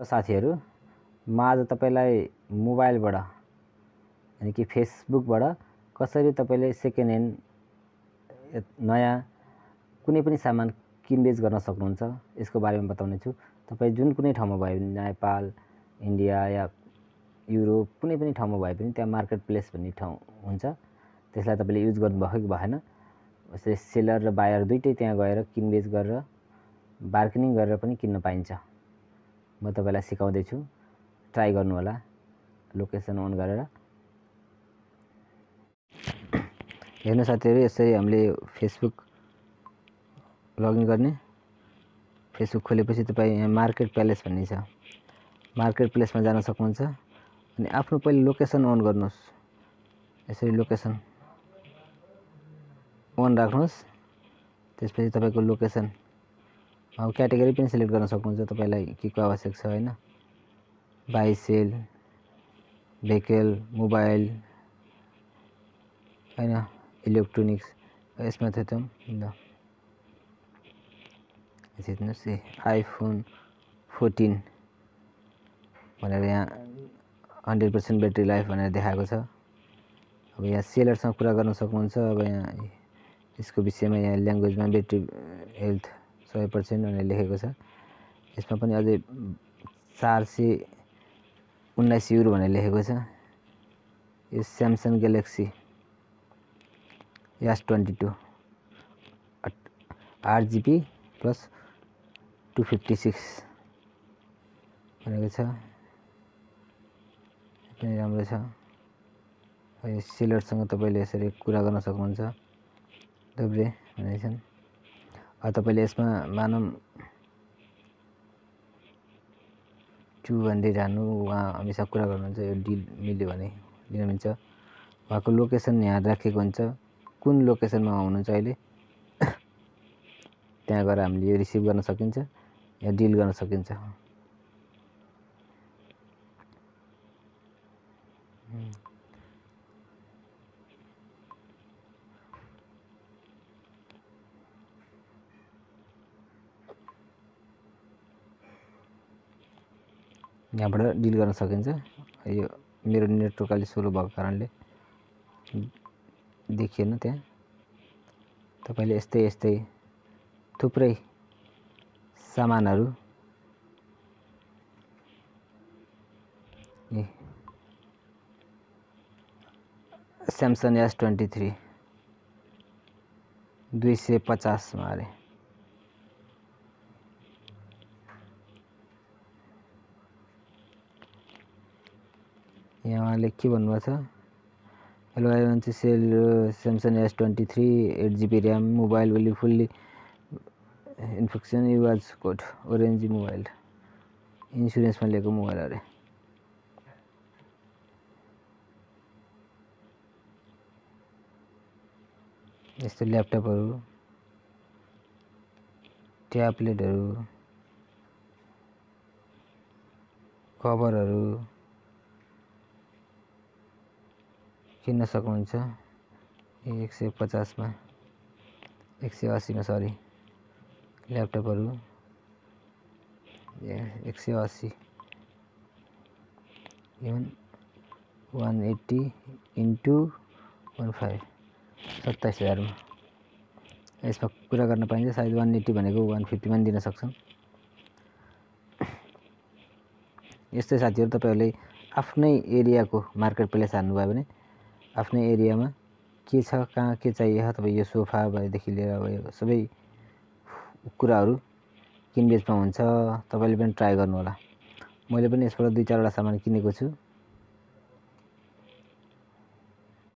साथीहरू, म आज तपाईलाई मोबाइलबाट यानि कि फेसबुकबाट कसरी तपाईले सेकेन्ड ह्यान्ड नयाँ कुनै पनि सामान किनबेच गर्न सक्नुहुन्छ यसको बारेमा बताउने छु। तपाई जुन कुनै ठाउँमा भए पनि नेपाल, इन्डिया या युरोप कुनै पनि ठाउँमा भए पनि त्यहाँ मार्केट प्लेस भन्ने ठाउँ हुन्छ। त्यसलाई तपाईले युज गर्नुभयो कि भएन। यसरी सेलर र बायर दुइटै त्यहाँ गएर किनबेच गरेर बार्गेनिङ गरेर पनि किन्न पाइन्छ। म तपाईलाई सिकाउँदै छु, ट्राई गर्नु होला लोकेसन अन गरेर। हेर्नु साथीहरु, यसरी हामीले फेसबुक लगइन गर्ने। फेसबुक खोलेपछि तपाई यहाँ मार्केट प्लेस भन्ने छ, मार्केट प्लेसमा जान सक्नुहुन्छ। अनि आफ्नो पहिले लोकेसन अन गर्नुस्। यसरी लोकेसन अन राख्नुस्। त्यसपछि तपाईको लोकेसन अब क्याटेगोरी पनि सिलेक्ट गर्न सक्नुहुन्छ तपाईलाई के को आवश्यक छ हैन। बाइ सेल, भेहिकल, मोबाइल हैन, इलेक्ट्रोनिक्स यसमा थेतौं ल। हेर्नुस् आइफोन 14 भनेर यहाँ 100% ब्याट्री लाइफ भनेर देखाएको छ। अब यहाँ सेलरसँग कुरा गर्न सक्नुहुन्छ। अब यहाँ यसको विषयमा यहाँ ल्याङ्ग्वेजमा ब्याट्री हेल्थ 100% भनेर लेखेको छ। यसमा पनि अझै 419 युरो भनेर लेखेको छ। यो Samsung galaxy S22 8GB plus 256 भनेको छ। पनि राम्रो छ। यो सेलरसँग तपाईले यसरी कुरा गर्न सक्नुहुन्छ। दोब्रे भनेछन्। तपाईले यसमा मानम 200 हाल्नु, उहाँ हामीसँग कुरा गर्नुहुन्छ। यो डिल मिल्यो भने लिन मिल्छ। उहाँको लोकेसन यहाँ राखेको हुन्छ, कुन लोकेसनमा हुनुहुन्छ अहिले त्यहाँ गएर हामीले यो रिसिभ गर्न सकिन्छ या डिल गर्न सकिन्छ। यहाँबाट डिल गर्न सकिन्छ। यो मेरो नेटवर्क अलि स्लो भएको कारणले देखिएन त्यहाँ। तपाईले यस्तै थुप्रै सामानहरु स्यामसङ S23 250 मा अरे यहाँ उहाँले के भन्नुभएको छ। Hello I want to sell Samsung S23 8GB RAM mobile will fully infection use code orange mobile इन्स्योरेन्समा लिएको मोबाइल अरे। यस्तो ल्यापटपहरु, ट्याब्लेटहरु, कभरहरु किन्न सक्नुहुन्छ। 150 मा 180 मा सरी ल्यापटपहरु 180 इभन 180 इन्टु 15 27,000 मा यसमा कुरा गर्न पाइन्छ। सायद 180 भनेको 150 मा दिन सक्छन्। यस्तै साथीहरु, तपाईहरुले आफ्नै एरियाको मार्केट प्लेस हान्नु भयो भने आफ्नै एरियामा के छ, कहाँ के चाहियो, तपाई यो सोफा भएदेखि लिएर अब सबै कुराहरु किनबेचमा हुन्छ। तपाईले पनि ट्राई गर्नु होला। मैले पनि यसबाट 2-4 वटा सामान किनेको छु।